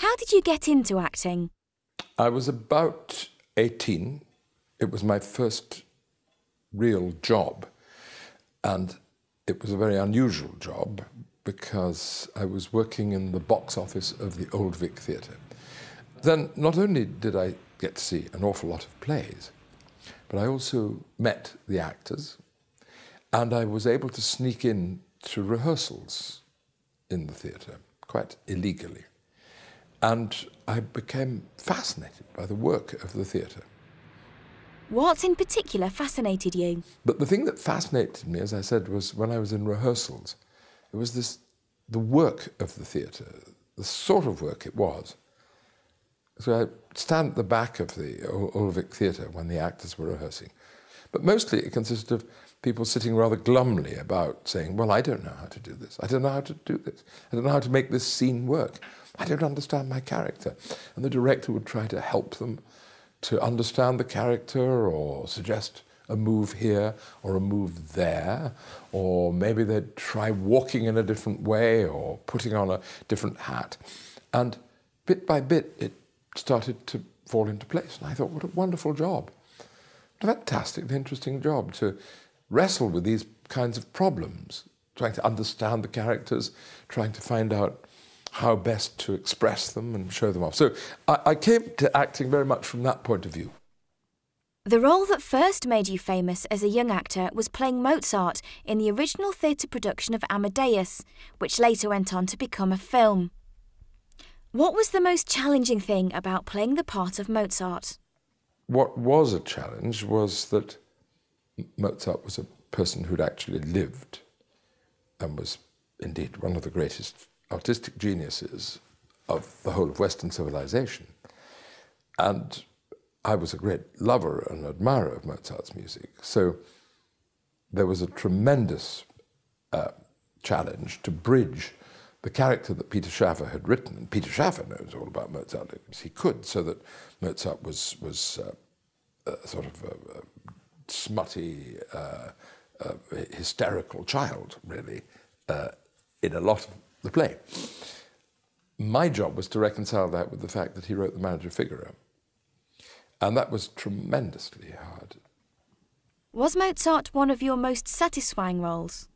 How did you get into acting? I was about 18. It was my first real job, and it was a very unusual job because I was working in the box office of the Old Vic Theatre. Then not only did I get to see an awful lot of plays, but I also met the actors, and I was able to sneak in to rehearsals in the theatre, quite illegally. And I became fascinated by the work of the theatre. What in particular fascinated you? But the thing that fascinated me, as I said, was when I was in rehearsals, it was the work of the theatre, the sort of work it was. So I stand at the back of the Old Vic Theatre when the actors were rehearsing. But mostly it consisted of people sitting rather glumly about saying, well, I don't know how to do this. I don't know how to do this. I don't know how to make this scene work. I don't understand my character. And the director would try to help them to understand the character or suggest a move here or a move there, or maybe they'd try walking in a different way or putting on a different hat. And bit by bit, it started to fall into place. And I thought, what a wonderful job. What a fantastically interesting job to wrestle with these kinds of problems, trying to understand the characters, trying to find out how best to express them and show them off. So I came to acting very much from that point of view. The role that first made you famous as a young actor was playing Mozart in the original theatre production of Amadeus, which later went on to become a film. What was the most challenging thing about playing the part of Mozart? What was a challenge was that Mozart was a person who'd actually lived and was indeed one of the greatest artistic geniuses of the whole of Western civilization. And I was a great lover and admirer of Mozart's music. So there was a tremendous challenge to bridge the character that Peter Schaffer had written. And Peter Schaffer knows all about Mozart as he could, so that Mozart was sort of a smutty, hysterical child, really, in a lot of the play. My job was to reconcile that with the fact that he wrote The Marriage of Figaro. And that was tremendously hard. Was Mozart one of your most satisfying roles?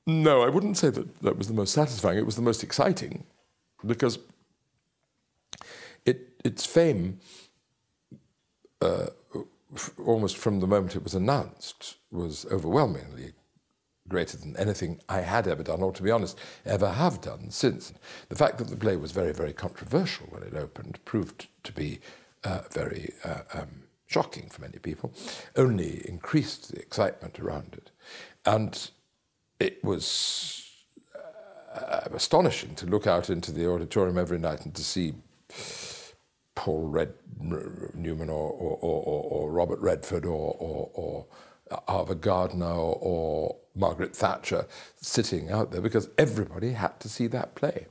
No, I wouldn't say that that was the most satisfying. It was the most exciting, because its fame, almost from the moment it was announced, was overwhelmingly greater than anything I had ever done, or to be honest, ever have done since. The fact that the play was very, very controversial when it opened proved to be very shocking for many people, only increased the excitement around it. And it was astonishing to look out into the auditorium every night and to see Paul Newman or Robert Redford or Ava Gardner or Margaret Thatcher sitting out there, because everybody had to see that play.